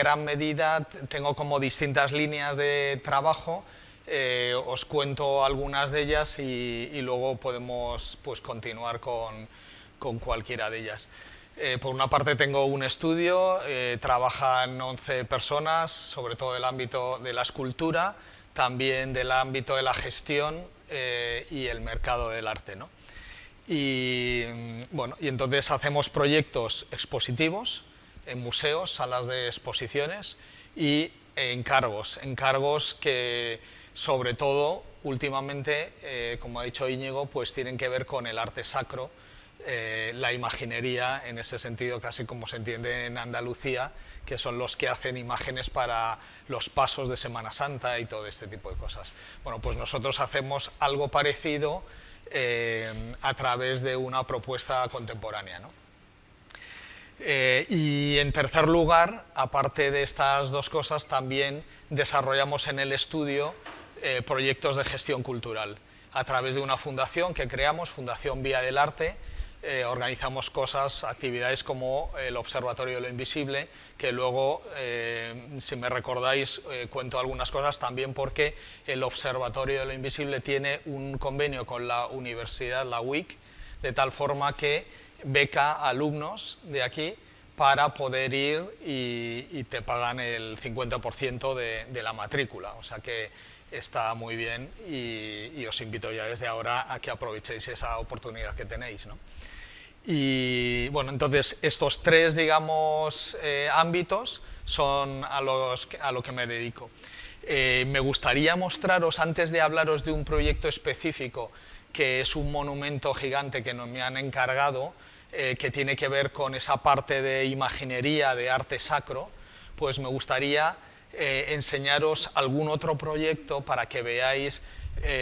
gran medida tengo como distintas líneas de trabajo. Os cuento algunas de ellas y luego podemos pues, continuar con cualquiera de ellas. Por una parte tengo un estudio, trabajan 11 personas, sobre todo del ámbito de la escultura, también del ámbito de la gestión y el mercado del arte, ¿no? Y, bueno, y entonces hacemos proyectos expositivos en museos, salas de exposiciones y encargos que sobre todo últimamente, como ha dicho Íñigo, pues tienen que ver con el arte sacro, la imaginería, en ese sentido casi como se entiende en Andalucía, que son los que hacen imágenes para los pasos de Semana Santa y todo este tipo de cosas. Bueno, pues nosotros hacemos algo parecido a través de una propuesta contemporánea, ¿no? Y en tercer lugar, aparte de estas dos cosas, también desarrollamos en el estudio proyectos de gestión cultural. A través de una fundación que creamos, Fundación Vía del Arte, organizamos cosas, actividades como el Observatorio de lo Invisible, que luego, si me recordáis, cuento algunas cosas también porque el Observatorio de lo Invisible tiene un convenio con la universidad, la UIC, de tal forma que beca a alumnos de aquí para poder ir y te pagan el 50% de la matrícula, o sea que está muy bien y os invito ya desde ahora a que aprovechéis esa oportunidad que tenéis, ¿no? Y bueno, entonces estos tres, digamos, ámbitos son a lo que me dedico. Me gustaría mostraros, antes de hablaros de un proyecto específico, que es un monumento gigante que me han encargado, que tiene que ver con esa parte de imaginería, de arte sacro, pues me gustaría enseñaros algún otro proyecto para que veáis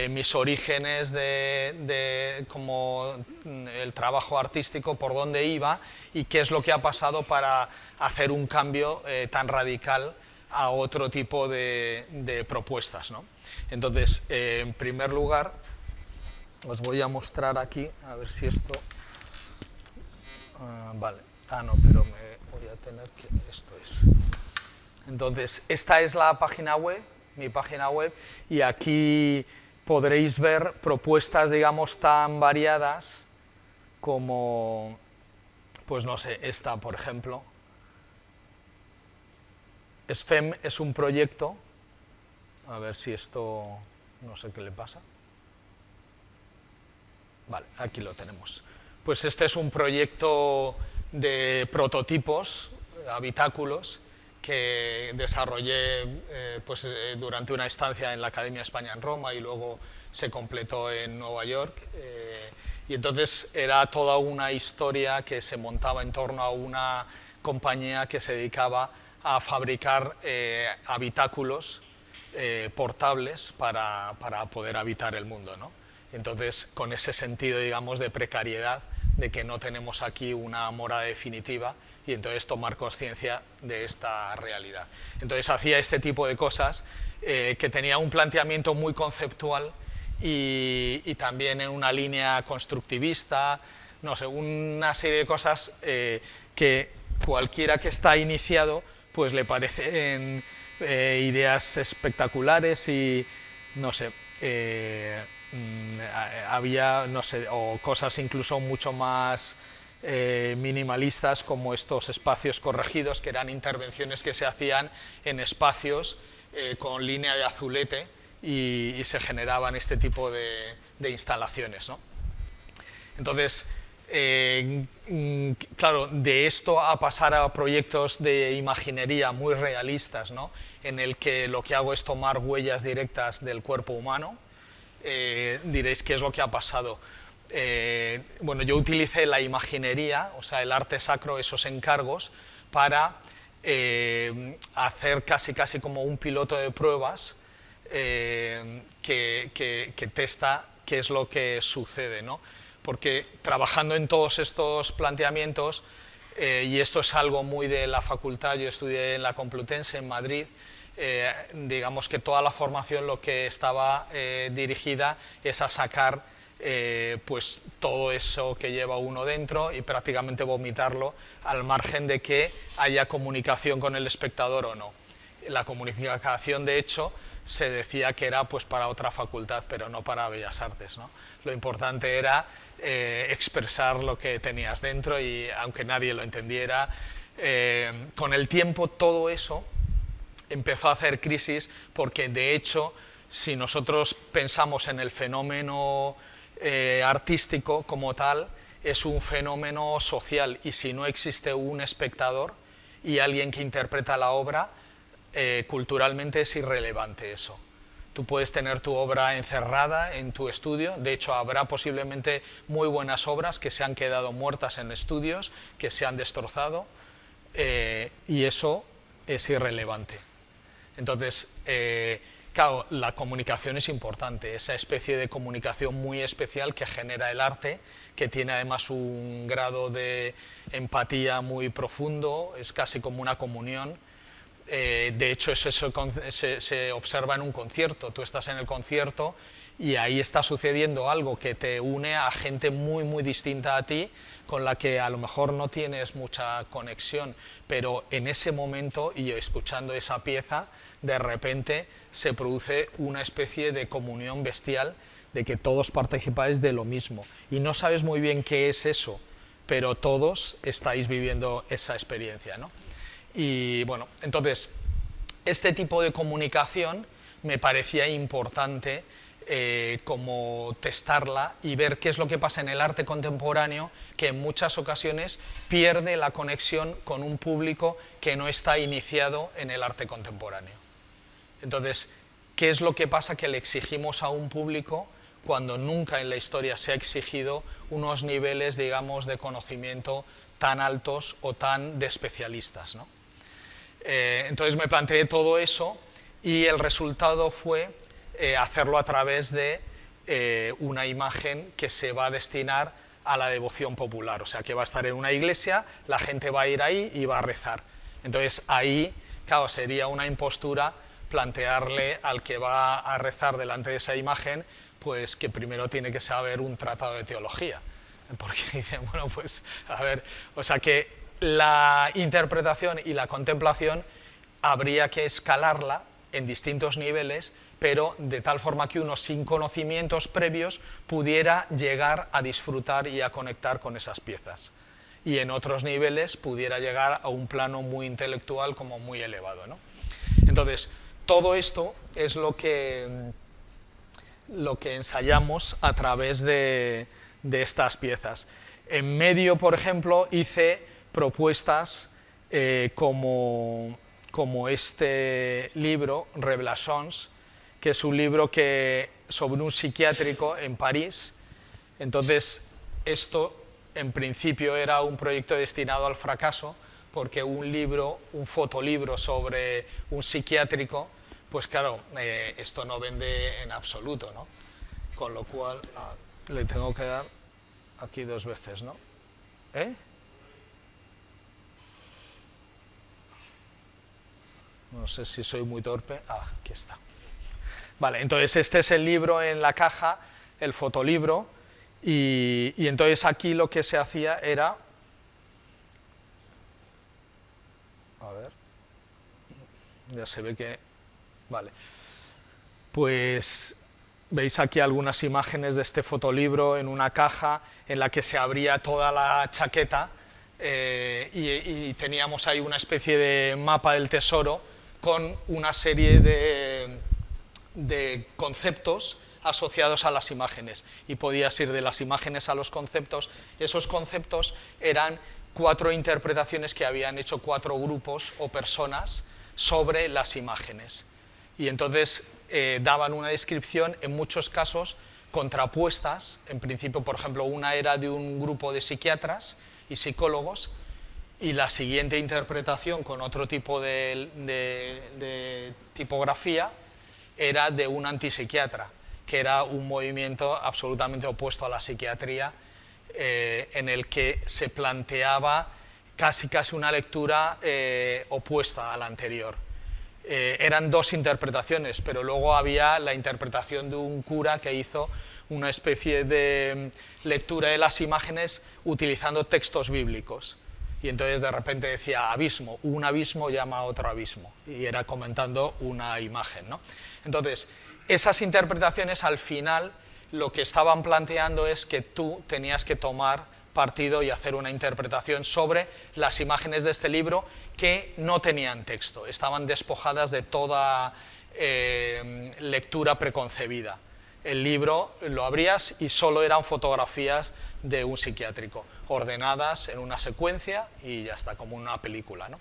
mis orígenes de como el trabajo artístico, por dónde iba y qué es lo que ha pasado para hacer un cambio tan radical a otro tipo de propuestas, ¿no? Entonces, en primer lugar, os voy a mostrar aquí, a ver si esto... vale, no, pero me voy a tener que... Esto es... Entonces, esta es la página web, mi página web, y aquí podréis ver propuestas, digamos, tan variadas como, pues no sé, esta, por ejemplo. SFEM es un proyecto, a ver si esto, no sé qué le pasa. Vale, aquí lo tenemos. Pues este es un proyecto de prototipos, habitáculos, que desarrollé durante una estancia en la Academia España en Roma y luego se completó en Nueva York. Y entonces era toda una historia que se montaba en torno a una compañía que se dedicaba a fabricar habitáculos portables para poder habitar el mundo, ¿no? Entonces, con ese sentido, digamos, de precariedad, de que no tenemos aquí una morada definitiva, y entonces tomar conciencia de esta realidad. Entonces hacía este tipo de cosas que tenía un planteamiento muy conceptual y también en una línea constructivista, no sé, una serie de cosas que cualquiera que está iniciado pues le parecen ideas espectaculares y no sé, había, no sé, o cosas incluso mucho más minimalistas como estos espacios corregidos, que eran intervenciones que se hacían en espacios con línea de azulete y se generaban este tipo de instalaciones, ¿no? Entonces, claro, de esto a pasar a proyectos de imaginería muy realistas, ¿no? En el que lo que hago es tomar huellas directas del cuerpo humano, diréis qué es lo que ha pasado. Bueno, yo utilicé la imaginería, o sea, el arte sacro, esos encargos, para hacer casi como un piloto de pruebas que testa qué es lo que sucede, ¿no? Porque trabajando en todos estos planteamientos, y esto es algo muy de la facultad, yo estudié en la Complutense en Madrid, digamos que toda la formación lo que estaba dirigida es a sacar pues todo eso que lleva uno dentro y prácticamente vomitarlo al margen de que haya comunicación con el espectador o no. La comunicación, de hecho, se decía que era pues para otra facultad, pero no para Bellas Artes, ¿no? Lo importante era expresar lo que tenías dentro y aunque nadie lo entendiera, con el tiempo todo eso empezó a hacer crisis porque de hecho si nosotros pensamos en el fenómeno artístico como tal, es un fenómeno social y si no existe un espectador y alguien que interpreta la obra, culturalmente es irrelevante eso. Tú puedes tener tu obra encerrada en tu estudio, de hecho habrá posiblemente muy buenas obras que se han quedado muertas en estudios, que se han destrozado, y eso es irrelevante. Entonces, claro, la comunicación es importante, esa especie de comunicación muy especial que genera el arte, que tiene además un grado de empatía muy profundo, es casi como una comunión. De hecho, eso se observa en un concierto. Tú estás en el concierto y ahí está sucediendo algo que te une a gente muy, muy distinta a ti, con la que a lo mejor no tienes mucha conexión, pero en ese momento, y escuchando esa pieza, de repente se produce una especie de comunión bestial de que todos participáis de lo mismo. Y no sabes muy bien qué es eso, pero todos estáis viviendo esa experiencia, ¿no? Y bueno, entonces, este tipo de comunicación me parecía importante como testarla y ver qué es lo que pasa en el arte contemporáneo, que en muchas ocasiones pierde la conexión con un público que no está iniciado en el arte contemporáneo. Entonces, ¿qué es lo que pasa que le exigimos a un público cuando nunca en la historia se ha exigido unos niveles, digamos, de conocimiento tan altos o tan de especialistas, ¿no? Entonces me planteé todo eso y el resultado fue hacerlo a través de una imagen que se va a destinar a la devoción popular, o sea que va a estar en una iglesia, la gente va a ir ahí y va a rezar. Entonces ahí, claro, sería una impostura plantearle al que va a rezar delante de esa imagen, pues que primero tiene que saber un tratado de teología, porque dicen, bueno, pues a ver, o sea que la interpretación y la contemplación habría que escalarla en distintos niveles, pero de tal forma que uno sin conocimientos previos pudiera llegar a disfrutar y a conectar con esas piezas. Y en otros niveles pudiera llegar a un plano muy intelectual como muy elevado, ¿no? Entonces, todo esto es lo que ensayamos a través de estas piezas. En medio, por ejemplo, hice propuestas como este libro, Revelations, que es un libro sobre un psiquiátrico en París. Entonces, esto en principio era un proyecto destinado al fracaso, porque un fotolibro sobre un psiquiátrico, pues claro, esto no vende en absoluto, ¿no? Con lo cual, le tengo que dar aquí 2 veces, ¿no? No sé si soy muy torpe. Aquí está. Vale, entonces este es el libro en la caja, el fotolibro, y entonces aquí lo que se hacía era... A ver... Ya se ve que... Vale. Pues veis aquí algunas imágenes de este fotolibro en una caja en la que se abría toda la chaqueta y teníamos ahí una especie de mapa del tesoro con una serie de conceptos asociados a las imágenes, y podías ir de las imágenes a los conceptos. Esos conceptos eran 4 interpretaciones que habían hecho 4 grupos o personas sobre las imágenes, y entonces daban una descripción, en muchos casos contrapuestas. En principio, por ejemplo, una era de un grupo de psiquiatras y psicólogos, y la siguiente interpretación, con otro tipo de tipografía, era de un antipsiquiatra, que era un movimiento absolutamente opuesto a la psiquiatría, en el que se planteaba casi una lectura opuesta a la anterior. Eran 2 interpretaciones, pero luego había la interpretación de un cura que hizo una especie de lectura de las imágenes utilizando textos bíblicos. Y entonces de repente decía abismo, un abismo llama a otro abismo, y era comentando una imagen, ¿no? Entonces, esas interpretaciones al final lo que estaban planteando es que tú tenías que tomar partido y hacer una interpretación sobre las imágenes de este libro que no tenían texto, estaban despojadas de toda lectura preconcebida. El libro lo abrías y solo eran fotografías de un psiquiátrico, ordenadas en una secuencia y ya está, como una película, ¿no?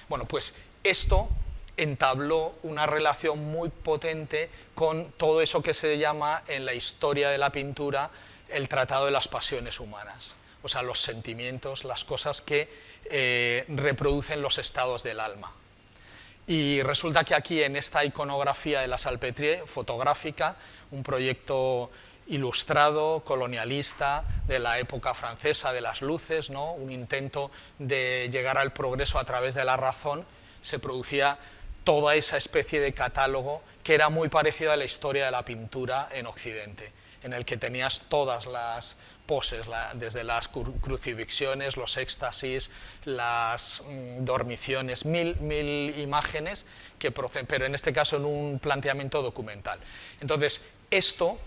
Bueno, pues esto entabló una relación muy potente con todo eso que se llama en la historia de la pintura el tratado de las pasiones humanas, o sea, los sentimientos, las cosas que reproducen los estados del alma. Y resulta que aquí en esta iconografía de la Salpêtrière, fotográfica, un proyecto ilustrado, colonialista, de la época francesa de las luces, ¿no? Un intento de llegar al progreso a través de la razón, se producía toda esa especie de catálogo que era muy parecido a la historia de la pintura en Occidente, en el que tenías todas las poses, desde las crucifixiones, los éxtasis, las dormiciones, mil imágenes que proceden, pero en este caso en un planteamiento documental. Entonces, esto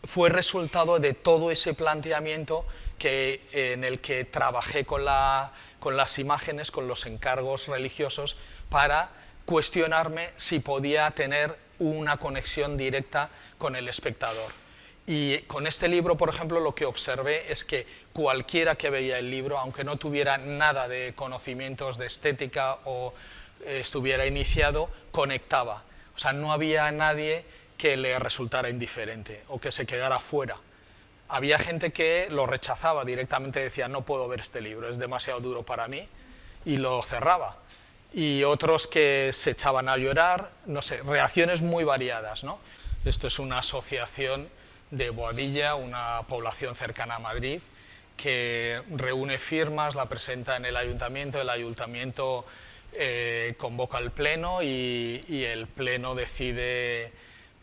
fue resultado de todo ese planteamiento en el que trabajé con las imágenes, con los encargos religiosos, para cuestionarme si podía tener una conexión directa con el espectador. Y con este libro, por ejemplo, lo que observé es que cualquiera que veía el libro, aunque no tuviera nada de conocimientos de estética o estuviera iniciado, conectaba. O sea, no había nadie que le resultara indiferente o que se quedara fuera. Había gente que lo rechazaba directamente, decía, no puedo ver este libro, es demasiado duro para mí, y lo cerraba. Y otros que se echaban a llorar, no sé, reacciones muy variadas, ¿no? Esto es una asociación de Boadilla, una población cercana a Madrid, que reúne firmas, la presenta en el ayuntamiento convoca al pleno y el pleno decide,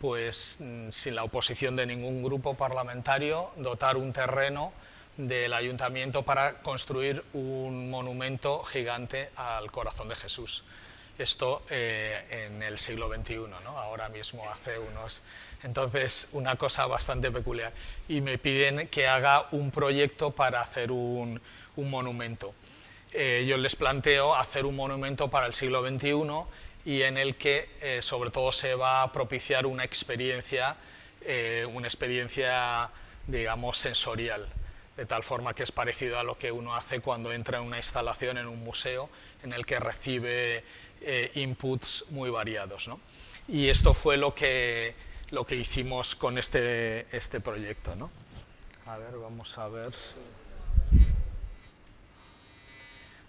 pues sin la oposición de ningún grupo parlamentario, dotar un terreno del ayuntamiento para construir un monumento gigante al corazón de Jesús. Esto en el siglo XXI, ¿no? Ahora mismo hace unos... Entonces, una cosa bastante peculiar. Y me piden que haga un proyecto para hacer un monumento. Yo les planteo hacer un monumento para el siglo XXI y en el que sobre todo se va a propiciar una experiencia, digamos, sensorial, de tal forma que es parecido a lo que uno hace cuando entra en una instalación en un museo en el que recibe inputs muy variados, ¿no? Y esto fue lo que hicimos con este proyecto, ¿no? A ver, vamos a ver.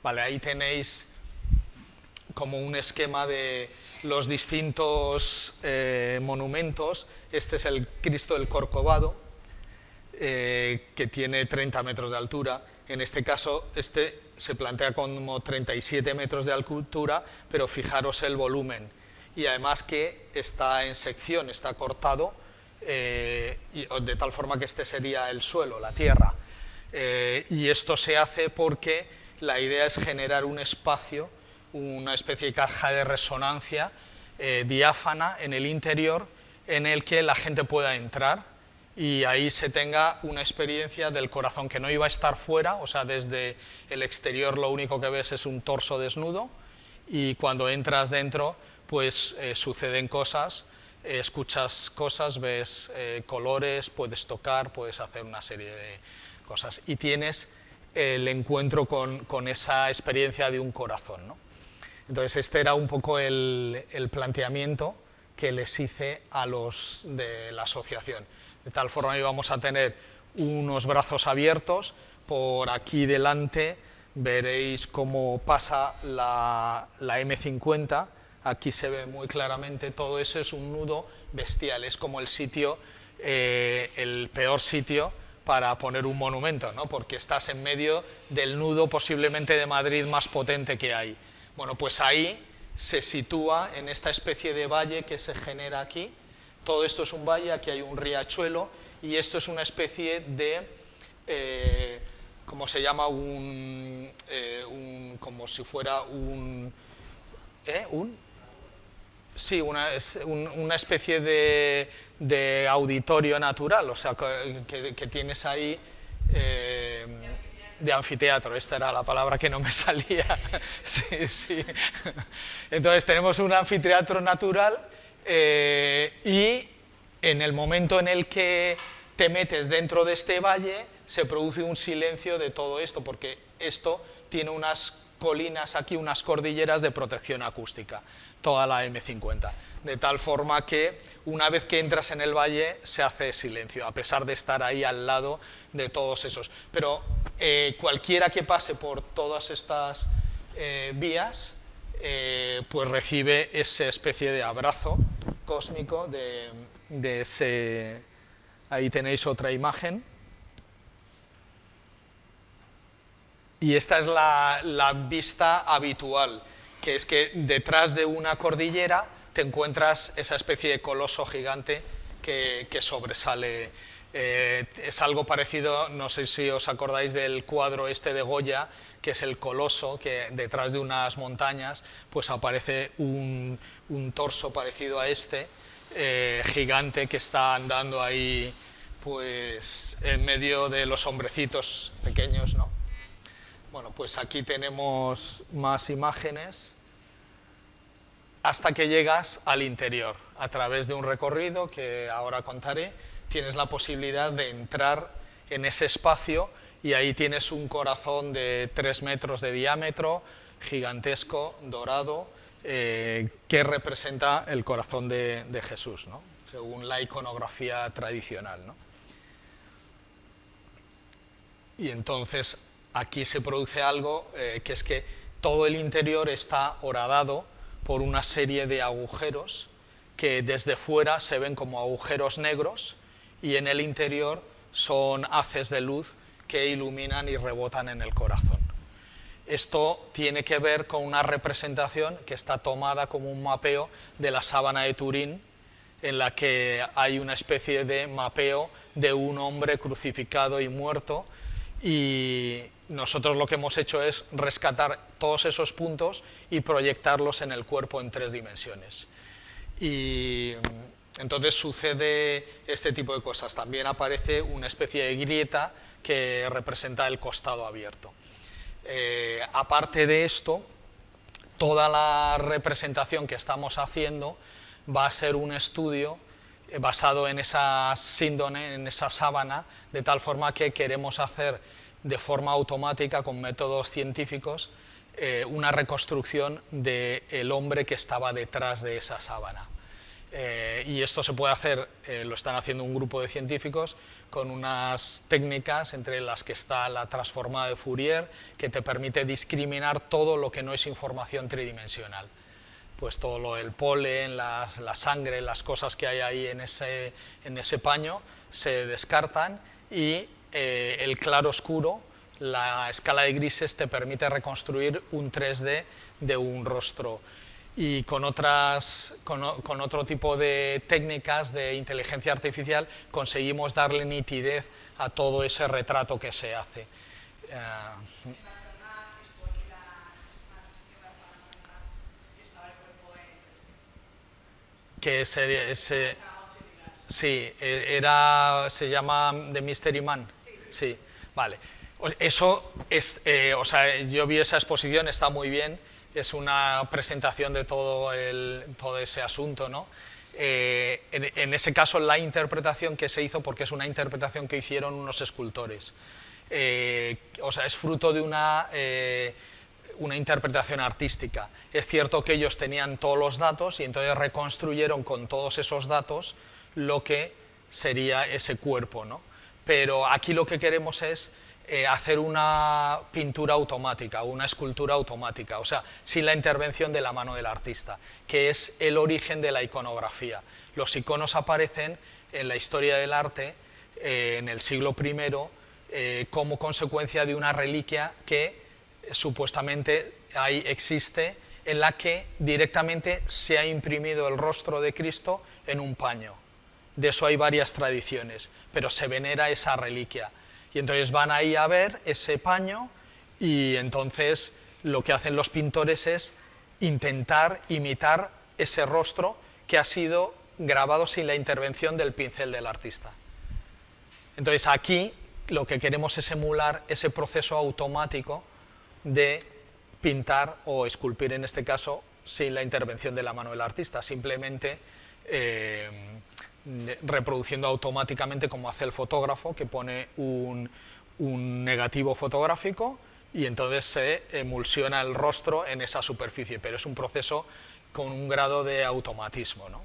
Vale, ahí tenéis como un esquema de los distintos monumentos. Este es el Cristo del Corcovado, que tiene 30 metros de altura. En este caso, este se plantea como 37 metros de altura, pero fijaros el volumen. Y además que está en sección, está cortado, de tal forma que este sería el suelo, la tierra. Y esto se hace porque la idea es generar un espacio, una especie de caja de resonancia diáfana en el interior, en el que la gente pueda entrar y ahí se tenga una experiencia del corazón que no iba a estar fuera, o sea, desde el exterior lo único que ves es un torso desnudo, y cuando entras dentro pues suceden cosas, escuchas cosas, ves colores, puedes tocar, puedes hacer una serie de cosas y tienes el encuentro con esa experiencia de un corazón, ¿no? Entonces este era un poco el planteamiento que les hice a los de la asociación. De tal forma que íbamos a tener unos brazos abiertos, por aquí delante veréis cómo pasa la M50, aquí se ve muy claramente, todo eso es un nudo bestial, es como el sitio, el peor sitio para poner un monumento, ¿no? Porque estás en medio del nudo posiblemente de Madrid más potente que hay. Bueno, pues ahí se sitúa en esta especie de valle que se genera aquí. Todo esto es un valle, aquí hay un riachuelo y esto es una especie de, ¿cómo se llama? Como si fuera un... Sí, una especie de auditorio natural, o sea, que tienes ahí, de anfiteatro, esta era la palabra que no me salía. Sí, sí. Entonces tenemos un anfiteatro natural y en el momento en el que te metes dentro de este valle se produce un silencio de todo esto, porque esto tiene unas colinas aquí, unas cordilleras de protección acústica, toda la M50, de tal forma que una vez que entras en el valle se hace silencio, a pesar de estar ahí al lado de todos esos. Pero cualquiera que pase por todas estas vías, pues recibe esa especie de abrazo cósmico de ese... Ahí tenéis otra imagen. Y esta es la vista habitual, que es que detrás de una cordillera te encuentras esa especie de coloso gigante que sobresale. Es algo parecido, no sé si os acordáis del cuadro este de Goya, que es el coloso, que detrás de unas montañas pues aparece un torso parecido a este, gigante, que está andando ahí pues en medio de los hombrecitos pequeños, ¿no? Bueno, pues aquí tenemos más imágenes hasta que llegas al interior. A través de un recorrido que ahora contaré, tienes la posibilidad de entrar en ese espacio y ahí tienes un corazón de 3 metros de diámetro, gigantesco, dorado, que representa el corazón de Jesús, ¿no? Según la iconografía tradicional, ¿no? Y entonces aquí se produce algo que es que todo el interior está horadado por una serie de agujeros que desde fuera se ven como agujeros negros y en el interior son haces de luz que iluminan y rebotan en el corazón. Esto tiene que ver con una representación que está tomada como un mapeo de la sábana de Turín, en la que hay una especie de mapeo de un hombre crucificado y muerto, y nosotros lo que hemos hecho es rescatar todos esos puntos y proyectarlos en el cuerpo en 3 dimensiones. Y entonces sucede este tipo de cosas. También aparece una especie de grieta que representa el costado abierto. Aparte de esto, toda la representación que estamos haciendo va a ser un estudio basado en esa síndone, en esa sábana, de tal forma que queremos hacer de forma automática, con métodos científicos, una reconstrucción del hombre que estaba detrás de esa sábana. Y esto se puede hacer, lo están haciendo un grupo de científicos, con unas técnicas entre las que está la transformada de Fourier, que te permite discriminar todo lo que no es información tridimensional. Pues todo el polen, la sangre, las cosas que hay ahí en ese paño se descartan y el claro oscuro, la escala de grises, te permite reconstruir un 3D de un rostro. Y con otro tipo de técnicas de inteligencia artificial conseguimos darle nitidez a todo ese retrato que se hace. Que sí, se llama The Mystery Man. Sí, vale. Eso es, o sea, yo vi esa exposición, está muy bien, es una presentación de todo ese asunto, ¿no? En ese caso, la interpretación que se hizo, porque es una interpretación que hicieron unos escultores, o sea, es fruto de una interpretación artística. Es cierto que ellos tenían todos los datos y entonces reconstruyeron con todos esos datos lo que sería ese cuerpo, ¿no? Pero aquí lo que queremos es hacer una pintura automática, una escultura automática, o sea, sin la intervención de la mano del artista, que es el origen de la iconografía. Los iconos aparecen en la historia del arte en el siglo I como consecuencia de una reliquia que supuestamente ahí existe, en la que directamente se ha imprimido el rostro de Cristo en un paño. De eso hay varias tradiciones, pero se venera esa reliquia. Y entonces van ahí a ver ese paño y entonces lo que hacen los pintores es intentar imitar ese rostro que ha sido grabado sin la intervención del pincel del artista. Entonces aquí lo que queremos es emular ese proceso automático de pintar o esculpir, en este caso, sin la intervención de la mano del artista, simplemente reproduciendo automáticamente como hace el fotógrafo, que pone un negativo fotográfico y entonces se emulsiona el rostro en esa superficie, pero es un proceso con un grado de automatismo, ¿no?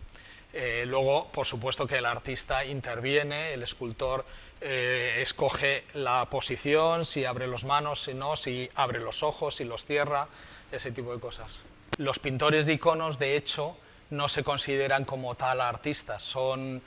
Luego, por supuesto que el artista interviene, el escultor escoge la posición, si abre las manos, si no, si abre los ojos, si los cierra, ese tipo de cosas. Los pintores de iconos, de hecho, no se consideran como tal artistas, son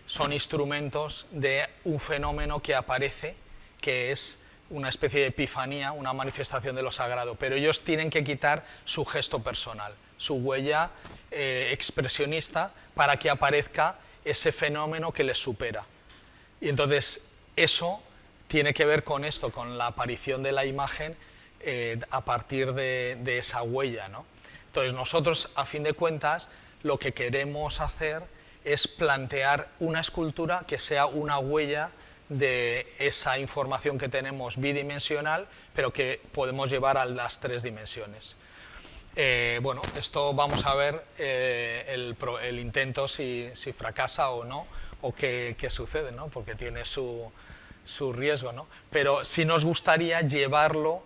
son instrumentos de un fenómeno que aparece, que es una especie de epifanía, una manifestación de lo sagrado, pero ellos tienen que quitar su gesto personal, su huella expresionista, para que aparezca ese fenómeno que les supera. Y entonces eso tiene que ver con esto, con la aparición de la imagen a partir de esa huella, ¿no? Entonces nosotros, a fin de cuentas, lo que queremos hacer es plantear una escultura que sea una huella de esa información que tenemos bidimensional, pero que podemos llevar a las 3 dimensiones. Bueno, esto vamos a ver el intento si fracasa o no, o qué sucede, ¿no? Porque tiene su riesgo, ¿no? Pero sí nos gustaría llevarlo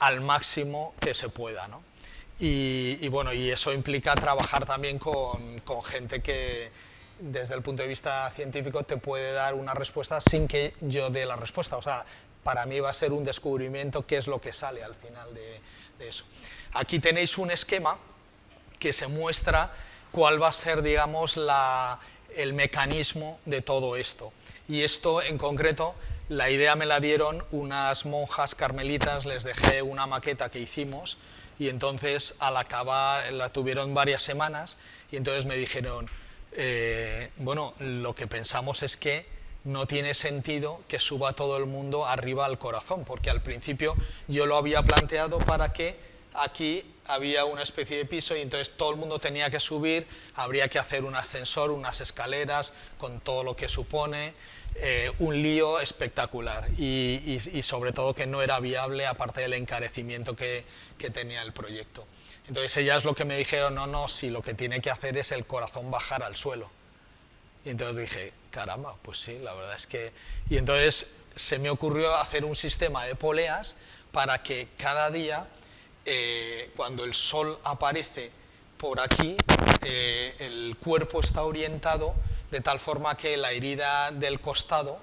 al máximo que se pueda, ¿no? Y bueno, y eso implica trabajar también con gente que desde el punto de vista científico te puede dar una respuesta sin que yo dé la respuesta. O sea, para mí va a ser un descubrimiento qué es lo que sale al final de eso. Aquí tenéis un esquema que se muestra cuál va a ser, digamos, el mecanismo de todo esto. Y esto en concreto, la idea me la dieron unas monjas carmelitas, les dejé una maqueta que hicimos y entonces al acabar, la tuvieron varias semanas y entonces me dijeron, bueno, lo que pensamos es que no tiene sentido que suba todo el mundo arriba al corazón, porque al principio yo lo había planteado para que aquí había una especie de piso y entonces todo el mundo tenía que subir, habría que hacer un ascensor, unas escaleras, con todo lo que supone, un lío espectacular y sobre todo que no era viable, aparte del encarecimiento que tenía el proyecto. Entonces ellas lo que me dijeron, no, si lo que tiene que hacer es el corazón bajar al suelo. Y entonces dije, caramba, pues sí, la verdad es que... Y entonces se me ocurrió hacer un sistema de poleas para que cada día, cuando el sol aparece por aquí, el cuerpo está orientado de tal forma que la herida del costado,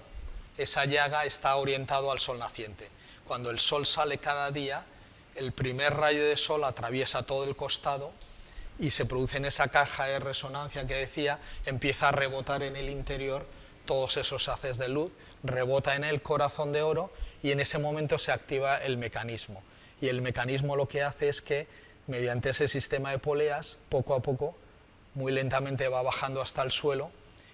esa llaga, está orientado al sol naciente. Cuando el sol sale cada día, el primer rayo de sol atraviesa todo el costado y se produce en esa caja de resonancia que decía, empieza a rebotar en el interior todos esos haces de luz, rebota en el corazón de oro y en ese momento se activa el mecanismo. Y el mecanismo lo que hace es que, mediante ese sistema de poleas, poco a poco, muy lentamente va bajando hasta el suelo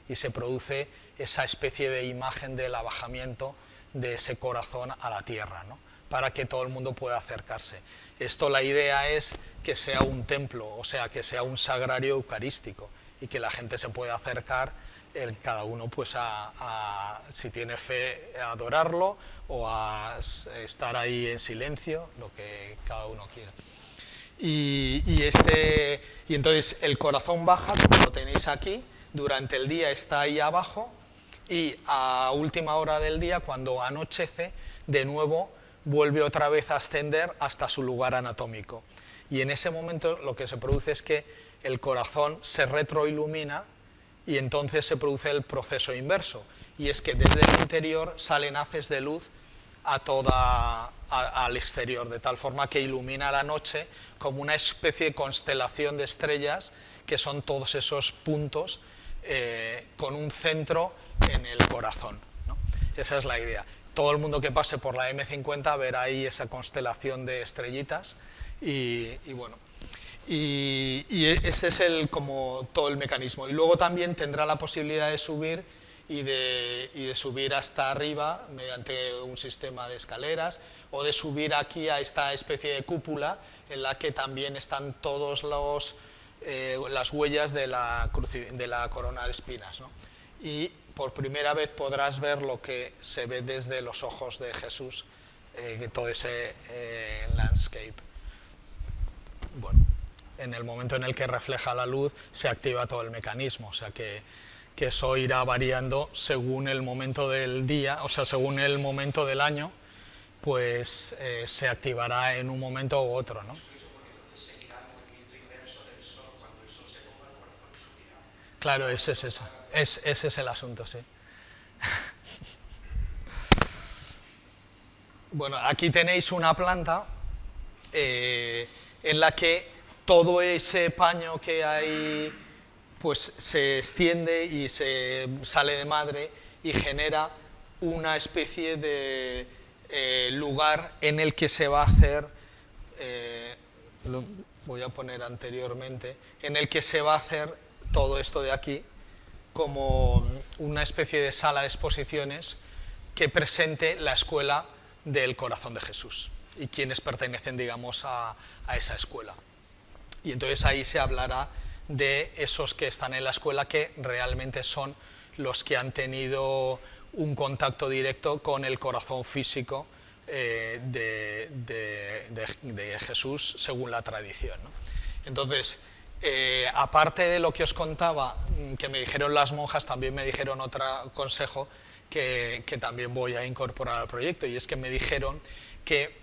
y se produce esa especie de imagen del abajamiento de ese corazón a la tierra, ¿no? Para que todo el mundo pueda acercarse. Esto, la idea es que sea un templo, o sea, que sea un sagrario eucarístico y que la gente se pueda acercar, cada uno pues si tiene fe, a adorarlo o a estar ahí en silencio, lo que cada uno quiera. Y entonces el corazón baja, como lo tenéis aquí, durante el día está ahí abajo y a última hora del día, cuando anochece, de nuevo vuelve otra vez a ascender hasta su lugar anatómico. Y en ese momento lo que se produce es que el corazón se retroilumina y entonces se produce el proceso inverso. Y es que desde el interior salen haces de luz al exterior, de tal forma que ilumina la noche como una especie de constelación de estrellas, que son todos esos puntos con un centro en el corazón, ¿no? Esa es la idea. Todo el mundo que pase por la M50 verá ahí esa constelación de estrellitas y bueno. Este es como todo el mecanismo. Y luego también tendrá la posibilidad de subir y de subir hasta arriba mediante un sistema de escaleras, o de subir aquí a esta especie de cúpula en la que también están todos las huellas de la corona de espinas, ¿no? Y por primera vez podrás ver lo que se ve desde los ojos de Jesús, todo ese landscape. Bueno, en el momento en el que refleja la luz se activa todo el mecanismo, o sea que eso irá variando según el momento del día, o sea, según el momento del año, pues se activará en un momento u otro, ¿no? Claro, ese es eso. Ese es el asunto, sí. Bueno, aquí tenéis una planta en la que todo ese paño que hay pues se extiende y se sale de madre y genera una especie de lugar en el que se va a hacer, lo voy a poner anteriormente, en el que se va a hacer todo esto de aquí como una especie de sala de exposiciones que presente la escuela del corazón de Jesús y quienes pertenecen, digamos, a esa escuela. Y entonces ahí se hablará de esos que están en la escuela, que realmente son los que han tenido un contacto directo con el corazón físico de Jesús según la tradición, ¿no? Entonces, aparte de lo que os contaba, que me dijeron las monjas, también me dijeron otro consejo que también voy a incorporar al proyecto, y es que me dijeron que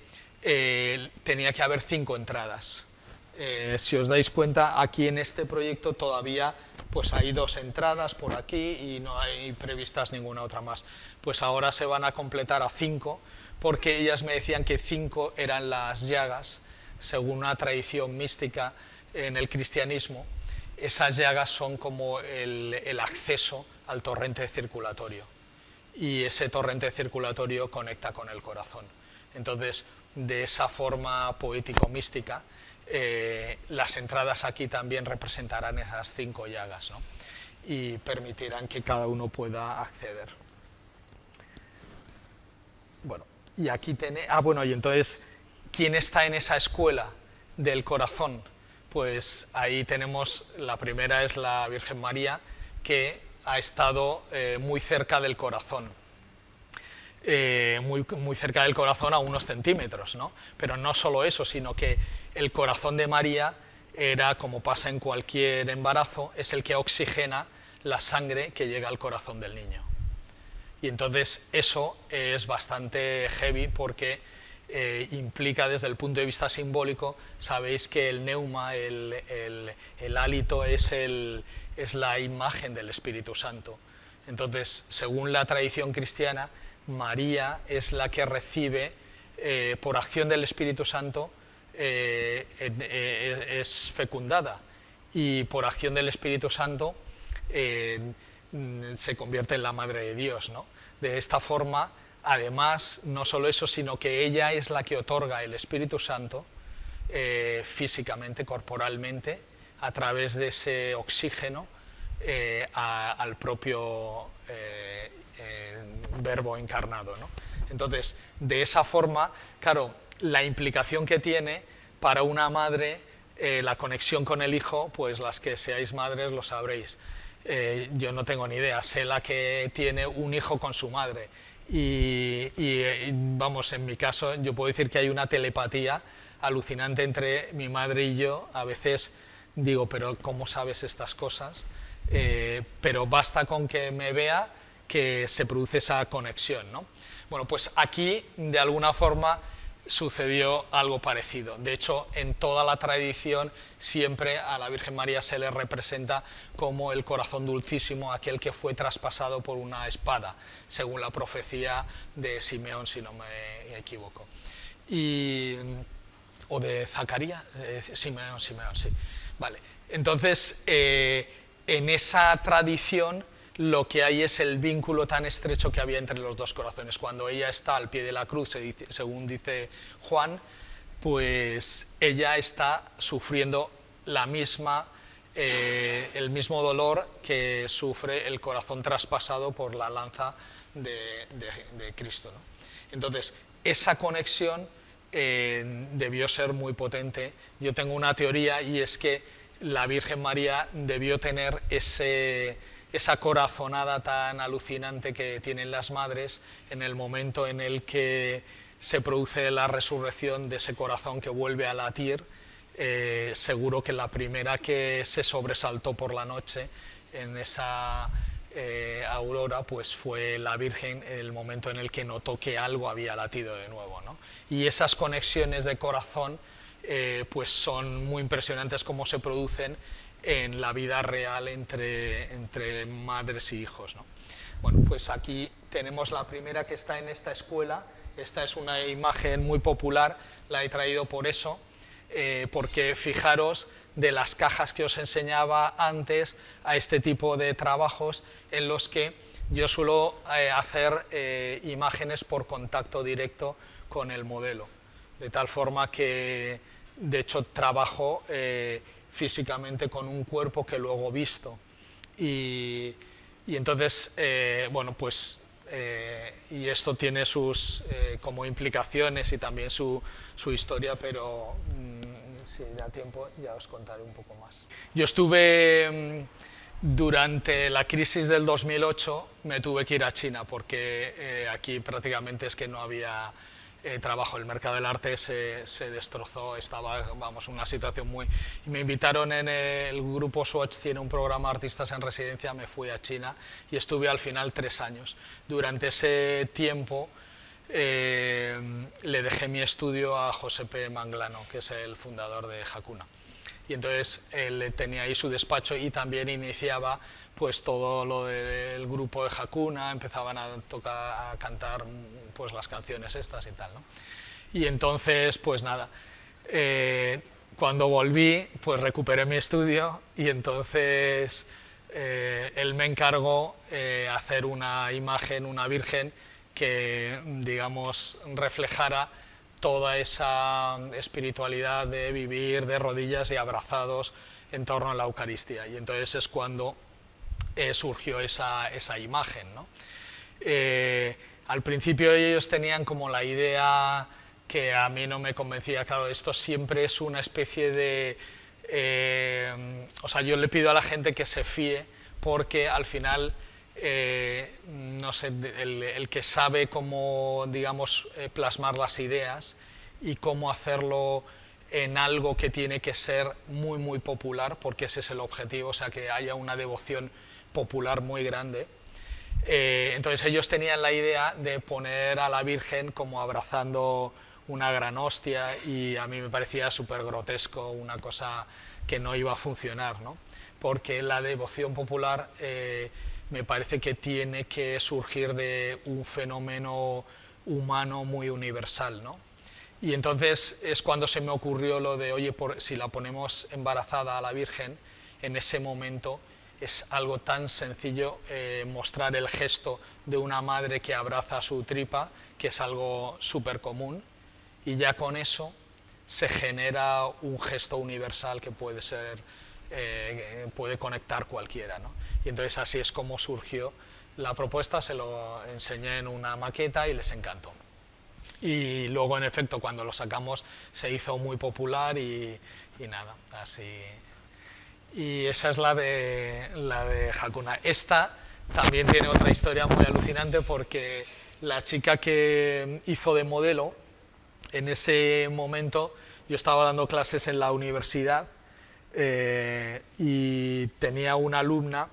tenía que haber 5 entradas. Si os dais cuenta, aquí en este proyecto todavía pues hay 2 entradas por aquí y no hay previstas ninguna otra más. Pues ahora se van a completar a 5, porque ellas me decían que 5 eran las llagas, según una tradición mística en el cristianismo. Esas llagas son como el acceso al torrente circulatorio, y ese torrente circulatorio conecta con el corazón. Entonces, de esa forma poético-mística, las entradas aquí también representarán esas 5 llagas, ¿no? Y permitirán que cada uno pueda acceder. Bueno, y aquí tenéis... bueno, y entonces, ¿quién está en esa escuela del corazón? Pues ahí tenemos, la primera es la Virgen María, que ha estado muy cerca del corazón. Muy cerca del corazón a unos centímetros, ¿no? Pero no solo eso, sino que el corazón de María era, como pasa en cualquier embarazo, es el que oxigena la sangre que llega al corazón del niño. Y entonces eso es bastante heavy, porque implica, desde el punto de vista simbólico, sabéis que el neuma, el hálito, es la imagen del Espíritu Santo. Entonces, según la tradición cristiana, María es la que recibe, por acción del Espíritu Santo, es fecundada, y por acción del Espíritu Santo se convierte en la Madre de Dios, ¿no? De esta forma, además, no solo eso, sino que ella es la que otorga el Espíritu Santo físicamente, corporalmente, a través de ese oxígeno al propio Verbo encarnado, ¿no? Entonces, de esa forma, claro, la implicación que tiene para una madre, la conexión con el hijo, pues las que seáis madres lo sabréis. Yo no tengo ni idea, sé la que tiene un hijo con su madre, y vamos, en mi caso yo puedo decir que hay una telepatía alucinante entre mi madre y yo. A veces digo, pero ¿cómo sabes estas cosas? Pero basta con que me vea que se produce esa conexión, ¿no? Bueno, pues aquí de alguna forma sucedió algo parecido. De hecho, en toda la tradición siempre a la Virgen María se le representa como el corazón dulcísimo, aquel que fue traspasado por una espada, según la profecía de Simeón, si no me equivoco. O de Zacarías, Simeón, sí. Vale. Entonces, en esa tradición lo que hay es el vínculo tan estrecho que había entre los dos corazones. Cuando ella está al pie de la cruz, según dice Juan, pues ella está sufriendo el mismo dolor que sufre el corazón traspasado por la lanza de Cristo, ¿no? Entonces, esa conexión debió ser muy potente. Yo tengo una teoría, y es que la Virgen María debió tener esa corazonada tan alucinante que tienen las madres en el momento en el que se produce la resurrección de ese corazón que vuelve a latir. Seguro que la primera que se sobresaltó por la noche en esa aurora pues fue la Virgen, en el momento en el que notó que algo había latido de nuevo, ¿no? Y esas conexiones de corazón pues son muy impresionantes cómo se producen en la vida real entre madres y hijos, ¿no? Bueno, pues aquí tenemos la primera que está en esta escuela. Esta es una imagen muy popular, la he traído por eso, porque fijaros de las cajas que os enseñaba antes a este tipo de trabajos en los que yo suelo hacer imágenes por contacto directo con el modelo, de tal forma que de hecho trabajo físicamente con un cuerpo que luego visto y entonces bueno, pues y esto tiene sus como implicaciones y también su historia, pero si da tiempo ya os contaré un poco más. Yo estuve durante la crisis del 2008, me tuve que ir a China porque aquí prácticamente es que no había trabajo, el mercado del arte se destrozó, estaba, vamos, una situación muy... Y me invitaron en el grupo Swatch, tiene un programa Artistas en Residencia, me fui a China y estuve al final 3 años. Durante ese tiempo le dejé mi estudio a José P. Manglano, que es el fundador de Hakuna. Y entonces él tenía ahí su despacho y también iniciaba pues todo lo del grupo de Hakuna, empezaban a cantar pues las canciones estas y tal, ¿no? Y entonces pues nada, cuando volví pues recuperé mi estudio y entonces él me encargó hacer una imagen, una virgen que digamos reflejara toda esa espiritualidad de vivir de rodillas y abrazados en torno a la Eucaristía. Y entonces es cuando surgió esa imagen, ¿no? Al principio ellos tenían como la idea que a mí no me convencía, claro, esto siempre es una especie de... o sea, yo le pido a la gente que se fíe porque al final... no sé, el que sabe cómo, digamos, plasmar las ideas y cómo hacerlo en algo que tiene que ser muy, muy popular, porque ese es el objetivo, o sea, que haya una devoción popular muy grande. Entonces ellos tenían la idea de poner a la Virgen como abrazando una gran hostia y a mí me parecía súper grotesco, una cosa que no iba a funcionar, ¿no? Porque la devoción popular me parece que tiene que surgir de un fenómeno humano muy universal, ¿no? Y entonces es cuando se me ocurrió lo de, oye, si la ponemos embarazada a la Virgen, en ese momento es algo tan sencillo mostrar el gesto de una madre que abraza a su tripa, que es algo súper común, y ya con eso se genera un gesto universal que puede ser, puede conectar cualquiera, ¿no? Y entonces así es como surgió la propuesta, se lo enseñé en una maqueta y les encantó. Y luego, en efecto, cuando lo sacamos se hizo muy popular y nada, así. Y esa es la de Hakuna. Esta también tiene otra historia muy alucinante porque la chica que hizo de modelo, en ese momento yo estaba dando clases en la universidad y tenía una alumna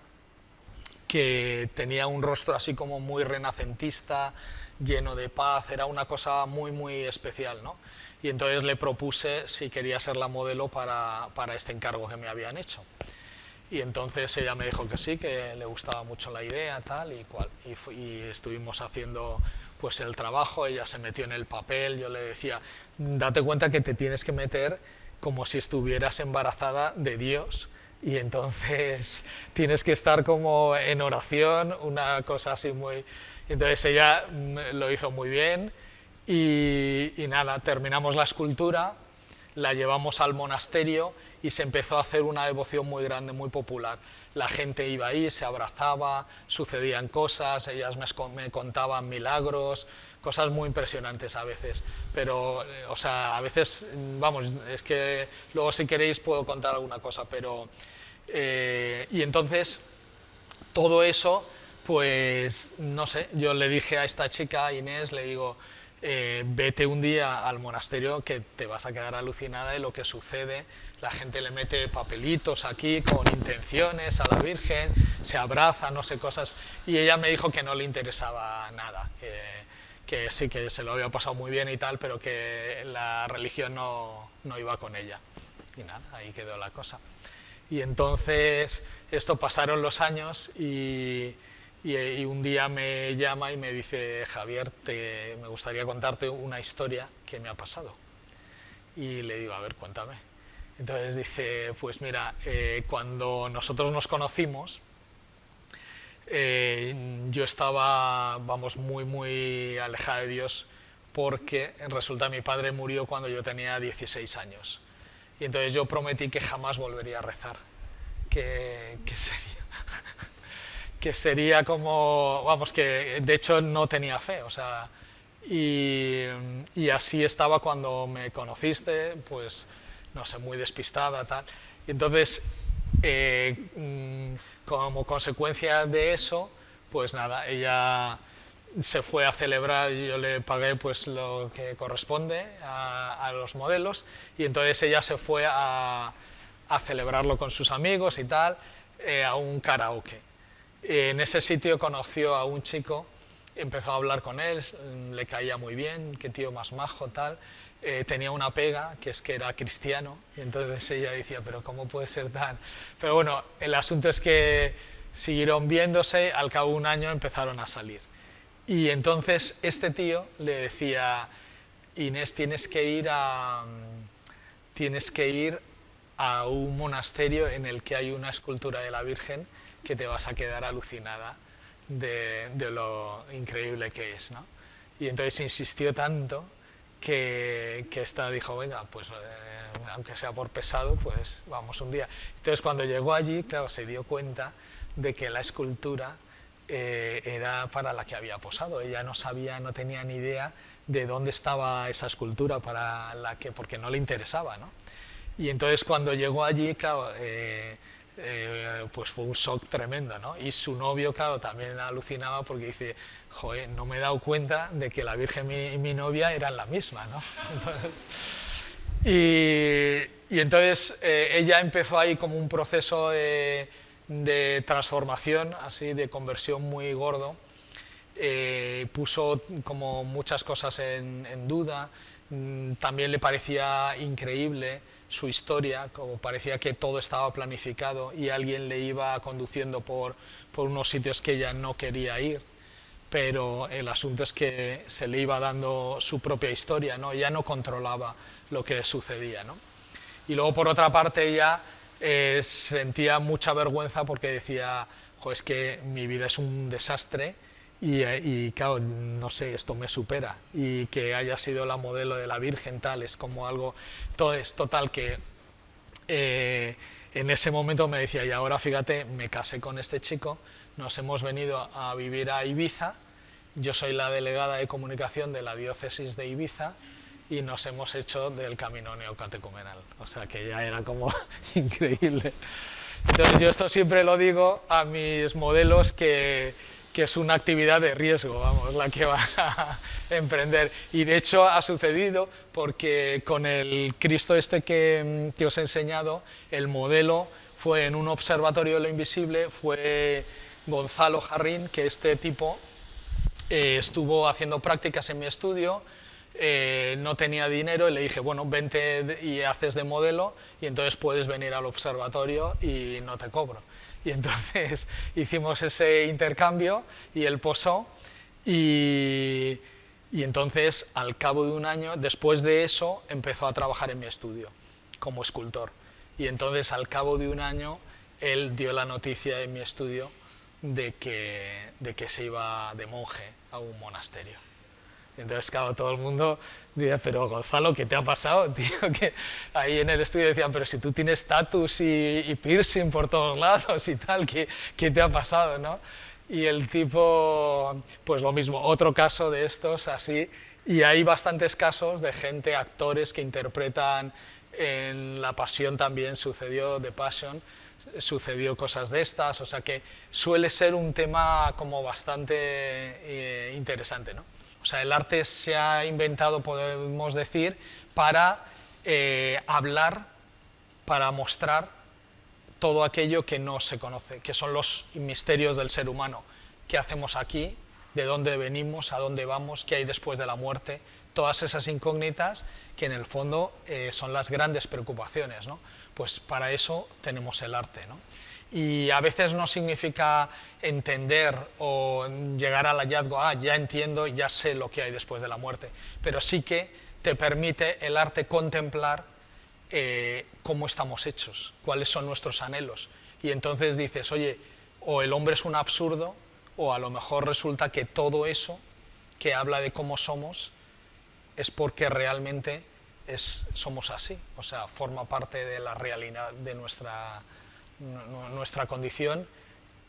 que tenía un rostro así como muy renacentista, lleno de paz, era una cosa muy, muy especial, ¿no? Y entonces le propuse si quería ser la modelo para este encargo que me habían hecho. Y entonces ella me dijo que sí, que le gustaba mucho la idea, tal y cual. Y estuvimos haciendo pues el trabajo, ella se metió en el papel, yo le decía, date cuenta que te tienes que meter como si estuvieras embarazada de Dios, y entonces tienes que estar como en oración, una cosa así muy... Entonces ella lo hizo muy bien y nada, terminamos la escultura, la llevamos al monasterio y se empezó a hacer una devoción muy grande, muy popular. La gente iba ahí, se abrazaba, sucedían cosas, ellas me contaban milagros, cosas muy impresionantes a veces. Pero, o sea, a veces, vamos, es que luego si queréis puedo contar alguna cosa, pero... y entonces, todo eso, pues, no sé, yo le dije a esta chica, Inés, le digo, vete un día al monasterio que te vas a quedar alucinada de lo que sucede. La gente le mete papelitos aquí con intenciones a la Virgen, se abraza, no sé, cosas. Y ella me dijo que no le interesaba nada, que sí, que se lo había pasado muy bien y tal, pero que la religión no iba con ella. Y nada, ahí quedó la cosa. Y entonces, esto pasaron los años y un día me llama y me dice, Javier, me gustaría contarte una historia que me ha pasado. Y le digo, a ver, cuéntame. Entonces dice, pues mira, cuando nosotros nos conocimos, yo estaba, vamos, muy alejada de Dios porque resulta que mi padre murió cuando yo tenía 16 años. Y entonces yo prometí que jamás volvería a rezar. Que sería... que sería como, vamos, que de hecho no tenía fe, o sea, y así estaba cuando me conociste, pues, no sé, muy despistada, tal. Y entonces, como consecuencia de eso, pues nada, ella se fue a celebrar, yo le pagué pues lo que corresponde a los modelos, y entonces ella se fue a celebrarlo con sus amigos y tal, a un karaoke. En ese sitio conoció a un chico, empezó a hablar con él, le caía muy bien, qué tío más majo, tal. Tenía una pega, que es que era cristiano, y entonces ella decía, pero ¿cómo puede ser tan...? Pero bueno, el asunto es que siguieron viéndose, al cabo de un año empezaron a salir. Y entonces este tío le decía, Inés, tienes que ir a un monasterio en el que hay una escultura de la Virgen que te vas a quedar alucinada de lo increíble que es, ¿no? Y entonces insistió tanto que esta dijo, venga, pues aunque sea por pesado, pues vamos un día. Entonces cuando llegó allí, claro, se dio cuenta de que la escultura era para la que había posado. Ella no sabía, no tenía ni idea de dónde estaba esa escultura para porque no le interesaba, ¿no? Y entonces cuando llegó allí, claro, pues fue un shock tremendo, ¿no? Y su novio, claro, también alucinaba porque dice, joder, no me he dado cuenta de que la Virgen y mi novia eran la misma, ¿no? Entonces, y entonces ella empezó ahí como un proceso de transformación, así, de conversión muy gordo. Puso como muchas cosas en duda, también le parecía increíble su historia, como parecía que todo estaba planificado y alguien le iba conduciendo por unos sitios que ella no quería ir, pero el asunto es que se le iba dando su propia historia, ¿no? Ella no controlaba lo que sucedía, ¿no? Y luego, por otra parte, ella sentía mucha vergüenza porque decía, jo, es que mi vida es un desastre y claro, no sé, esto me supera. Y que haya sido la modelo de la Virgen, tal, es como algo... Todo es total que en ese momento me decía, y ahora fíjate, me casé con este chico, nos hemos venido a vivir a Ibiza, yo soy la delegada de comunicación de la diócesis de Ibiza, y nos hemos hecho del camino neocatecumenal. O sea que ya era como increíble. Entonces yo esto siempre lo digo a mis modelos que es una actividad de riesgo, vamos, la que van a emprender. Y de hecho ha sucedido porque con el Cristo este que os he enseñado, el modelo fue en un observatorio de lo invisible, fue Gonzalo Jarrín, que este tipo estuvo haciendo prácticas en mi estudio, no tenía dinero y le dije, bueno, vente y haces de modelo y entonces puedes venir al observatorio y no te cobro. Y entonces hicimos ese intercambio y él posó y entonces al cabo de un año, después de eso, empezó a trabajar en mi estudio como escultor. Y entonces al cabo de un año él dio la noticia en mi estudio de que se iba de monje a un monasterio. Entonces, claro, todo el mundo dice, pero Gonzalo, ¿qué te ha pasado, tío? Que ahí en el estudio decían, pero si tú tienes tatus y piercing por todos lados y tal, ¿qué te ha pasado, no? Y el tipo, pues lo mismo, otro caso de estos así, y hay bastantes casos de gente, actores que interpretan en La Pasión también sucedió, The Passion, sucedió cosas de estas, o sea que suele ser un tema como bastante interesante, ¿no? O sea, el arte se ha inventado, podemos decir, para hablar, para mostrar todo aquello que no se conoce, que son los misterios del ser humano. ¿Qué hacemos aquí? ¿De dónde venimos? ¿A dónde vamos? ¿Qué hay después de la muerte? Todas esas incógnitas que en el fondo son las grandes preocupaciones, ¿no? Pues para eso tenemos el arte, ¿no? Y a veces no significa entender o llegar al hallazgo, ya entiendo, ya sé lo que hay después de la muerte, pero sí que te permite el arte contemplar cómo estamos hechos, cuáles son nuestros anhelos. Y entonces dices, oye, o el hombre es un absurdo, o a lo mejor resulta que todo eso que habla de cómo somos es porque realmente somos así, o sea, forma parte de la realidad de nuestra condición,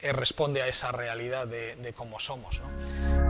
responde a esa realidad de cómo somos, ¿no?